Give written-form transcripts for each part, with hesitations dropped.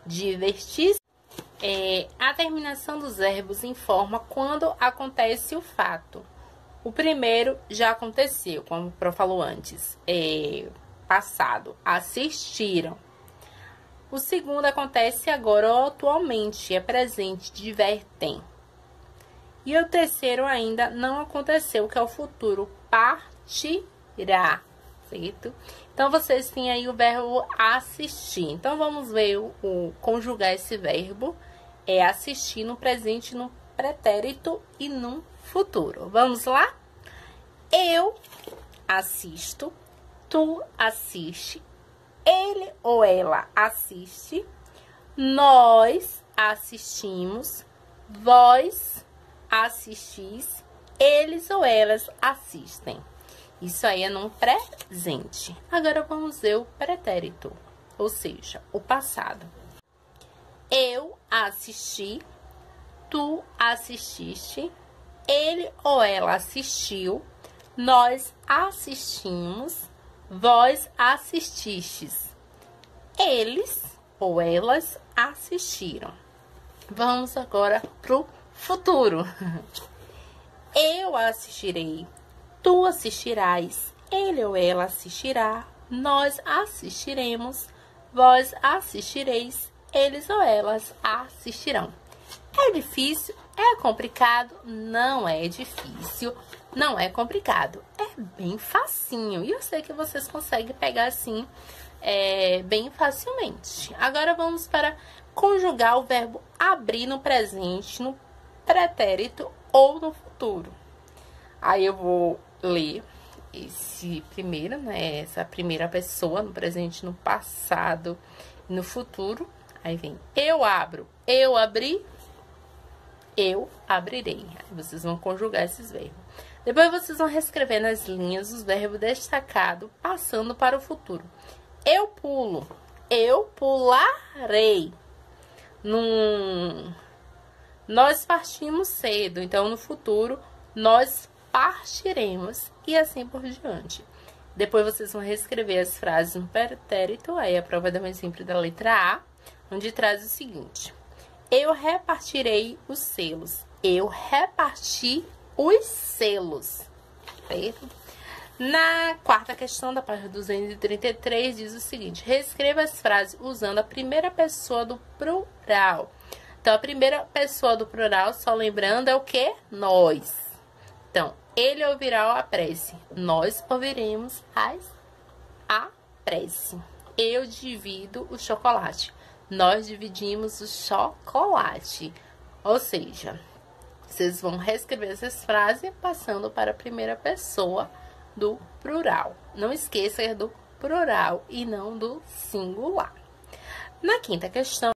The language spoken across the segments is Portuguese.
divertir-se. A terminação dos verbos informa quando acontece o fato. O primeiro já aconteceu, como o Pro falou antes, passado, assistiram. O segundo acontece agora ou atualmente, é presente, divertem. E o terceiro ainda não aconteceu, que é o futuro, partirá, certo? Então, vocês têm aí o verbo assistir. Então, vamos ver conjugar esse verbo. É assistir no presente, no pretérito e no futuro. Vamos lá? Eu assisto, tu assiste, ele ou ela assiste, nós assistimos, vós assistis, eles ou elas assistem. Isso aí é num presente. Agora vamos ver o pretérito, ou seja, o passado. Eu assisti, tu assististe, ele ou ela assistiu, nós assistimos, vós assististes, eles ou elas assistiram. Vamos agora pro futuro. Eu assistirei, tu assistirás, ele ou ela assistirá, nós assistiremos, vós assistireis, eles ou elas assistirão. É difícil? É complicado? Não é difícil, não é complicado. É bem facinho. E eu sei que vocês conseguem pegar assim, bem facilmente. Agora vamos para conjugar o verbo abrir no presente, no pretérito ou no futuro. Aí eu vou ler esse primeiro, né? Essa primeira pessoa no presente, no passado e no futuro. Aí vem eu abro, eu abri, eu abrirei. Aí vocês vão conjugar esses verbos. Depois vocês vão reescrever nas linhas os verbos destacados, passando para o futuro. Eu pulo, eu pularei. Nós partimos cedo, então no futuro nós partiremos e assim por diante. Depois vocês vão reescrever as frases no pretérito, aí a prova dá um exemplo da letra A, onde traz o seguinte: eu repartirei os selos, eu reparti os selos, certo? Na quarta questão da página 233 diz o seguinte: reescreva as frases usando a primeira pessoa do plural. Então, a primeira pessoa do plural, só lembrando, é o que? Nós. Então, ele ouvirá a prece. Nós ouviremos a prece. Eu divido o chocolate. Nós dividimos o chocolate. Ou seja, vocês vão reescrever essas frases passando para a primeira pessoa do plural. Não esqueça do plural e não do singular. Na quinta questão,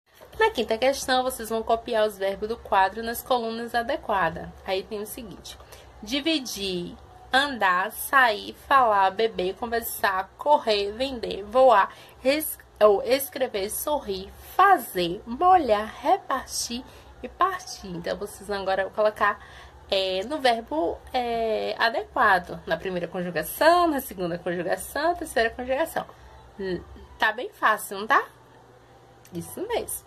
vocês vão copiar os verbos do quadro nas colunas adequadas. Aí tem o seguinte: dividir, andar, sair, falar, beber, conversar, correr, vender, voar, escrever, sorrir, fazer, molhar, repartir e partir. Então, vocês vão agora colocar no verbo adequado. Na primeira conjugação, na segunda conjugação, terceira conjugação. Tá bem fácil, não tá? Isso mesmo.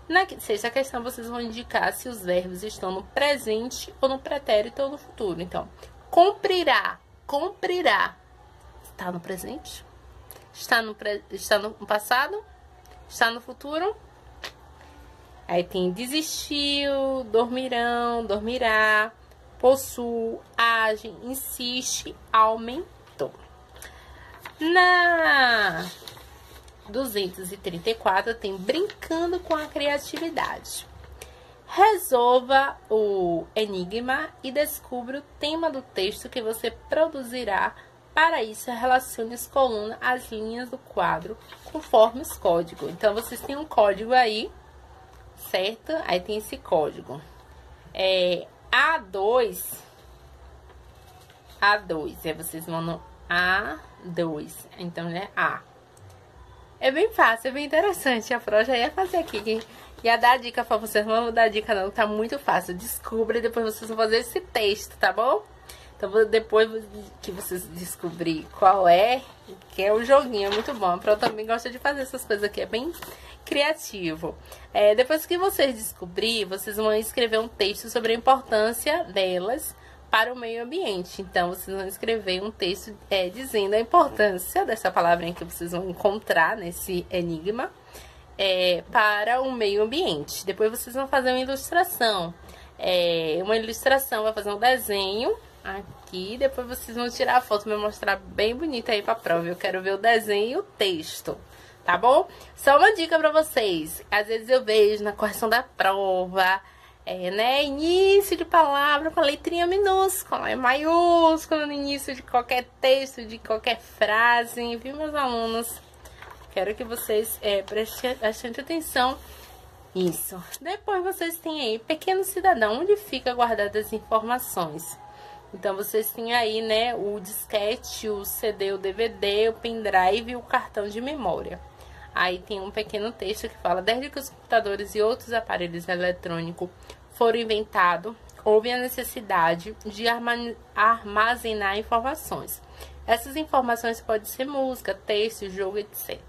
Na sexta questão, vocês vão indicar se os verbos estão no presente, ou no pretérito, ou no futuro. Então, cumprirá, cumprirá. Está no presente? Está no passado? Está no futuro? Aí tem desistiu, dormirão, dormirá, possui, age, insiste, aumentou. Na 234 tem brincando com a criatividade. Resolva o enigma e descubra o tema do texto que você produzirá. Para isso, relacione as colunas às linhas do quadro conforme os códigos. Então, vocês têm um código aí, certo? Aí tem esse código. A2. Aí vocês vão no A2. Então, né? A. É bem fácil, é bem interessante. A Pro já ia fazer aqui. Ia dar a dica pra vocês. Não vou dar dica não, tá muito fácil. Descubra e depois vocês vão fazer esse texto, tá bom? Então, depois que vocês descobrirem qual é, que é o joguinho, é muito bom. A Pro também gosta de fazer essas coisas aqui, é bem criativo. Depois que vocês descobrirem, vocês vão escrever um texto sobre a importância delas para o meio ambiente. Então, vocês vão escrever um texto dizendo a importância dessa palavrinha que vocês vão encontrar nesse enigma para o meio ambiente. Depois vocês vão fazer uma ilustração. Vai fazer um desenho aqui. Depois vocês vão tirar a foto, me mostrar bem bonita aí pra prova. Eu quero ver o desenho e o texto, tá bom? Só uma dica pra vocês. Às vezes eu vejo na correção da prova, início de palavra com a letrinha minúscula, maiúscula no início de qualquer texto, de qualquer frase, viu, meus alunos? Quero que vocês prestem bastante atenção. Isso. Depois vocês têm aí Pequeno Cidadão, onde fica guardadas as informações. Então, vocês têm aí, né, o disquete, o CD, o DVD, o pendrive e o cartão de memória. Aí tem um pequeno texto que fala: desde que os computadores e outros aparelhos eletrônicos foram inventados, houve a necessidade de armazenar informações. Essas informações podem ser música, texto, jogo, etc.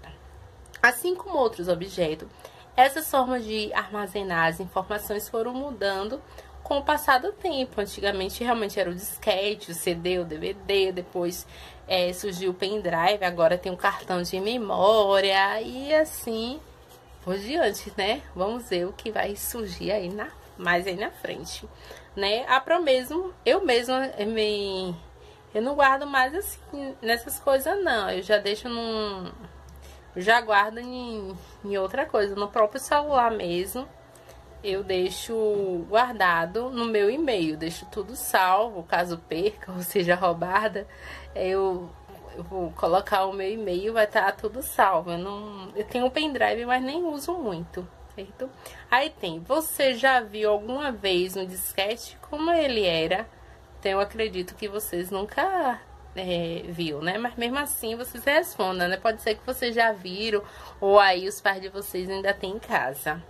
Assim como outros objetos, essas formas de armazenar as informações foram mudando com o passar do tempo. Antigamente realmente era o disquete, o CD, o DVD, depois surgiu o pendrive, agora tem um cartão de memória e assim por diante, né? Vamos ver o que vai surgir aí mais aí na frente, né? Eu não guardo mais assim nessas coisas não, eu já deixo já guardo em outra coisa, no próprio celular mesmo. Eu deixo guardado no meu e-mail, deixo tudo salvo, caso perca ou seja roubada, eu vou colocar o meu e-mail, vai estar tudo salvo. Eu tenho um pendrive, mas nem uso muito, certo? Aí tem, você já viu alguma vez um disquete como ele era? Então eu acredito que vocês nunca viu, né? Mas mesmo assim vocês respondam, né? Pode ser que vocês já viram, ou aí os pais de vocês ainda têm em casa.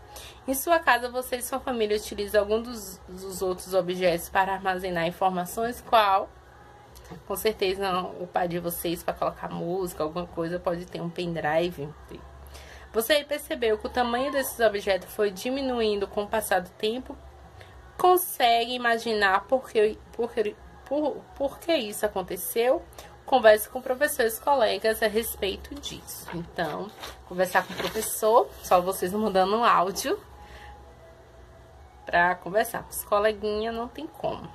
Em sua casa, você e sua família utilizam algum dos outros objetos para armazenar informações? Qual? Com certeza o pai de vocês, para colocar música, alguma coisa, pode ter um pendrive. Você percebeu que o tamanho desses objetos foi diminuindo com o passar do tempo? Consegue imaginar por que isso aconteceu? Converse com professores e colegas a respeito disso. Então, conversar com o professor, só vocês mandando um áudio para conversar. Com os coleguinhas não tem como.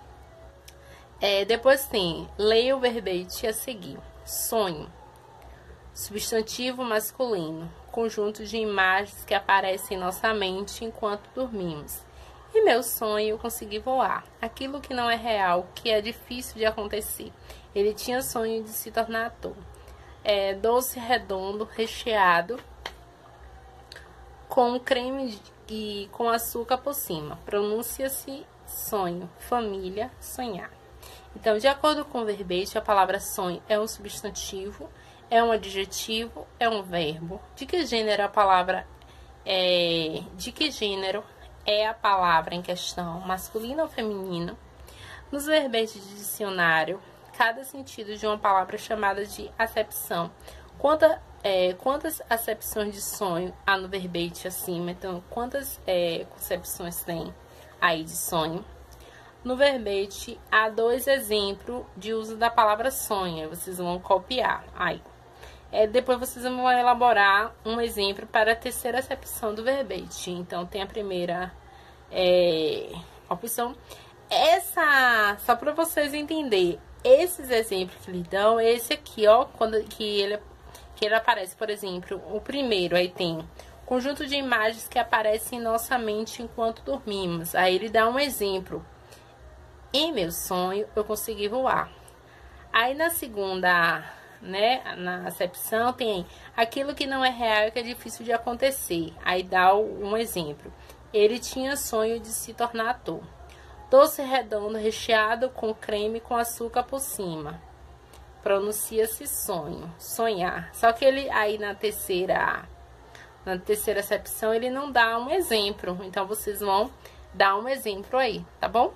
Depois tem, leia o verbete a seguir. Sonho. Substantivo masculino. Conjunto de imagens que aparecem em nossa mente enquanto dormimos. E meu sonho, eu consegui voar. Aquilo que não é real, que é difícil de acontecer. Ele tinha sonho de se tornar ator. Doce redondo, recheado, com creme e com açúcar por cima. Pronuncia-se sonho, família, sonhar. Então, de acordo com o verbete, a palavra sonho é um substantivo, é um adjetivo, é um verbo. De que gênero a palavra de que gênero é a palavra em questão, masculino ou feminino? Nos verbetes de dicionário, cada sentido de uma palavra é chamada de acepção. Quantas acepções de sonho há no verbete acima? Então, quantas concepções tem aí de sonho? No verbete, há 2 exemplos de uso da palavra sonho. Vocês vão copiar. Aí, depois vocês vão elaborar um exemplo para a terceira acepção do verbete. Então, tem a primeira opção. Só para vocês entenderem, esses exemplos que lhe dão, esse aqui, ó, que ele aparece, por exemplo, o primeiro, aí tem conjunto de imagens que aparecem em nossa mente enquanto dormimos. Aí ele dá um exemplo. Em meu sonho, eu consegui voar. Aí na segunda, né, na acepção, tem aquilo que não é real e que é difícil de acontecer. Aí dá um exemplo. Ele tinha sonho de se tornar ator. Doce redondo recheado com creme com açúcar por cima. Pronuncia-se sonho, sonhar. Só que ele aí na terceira acepção ele não dá um exemplo. Então vocês vão dar um exemplo aí, tá bom?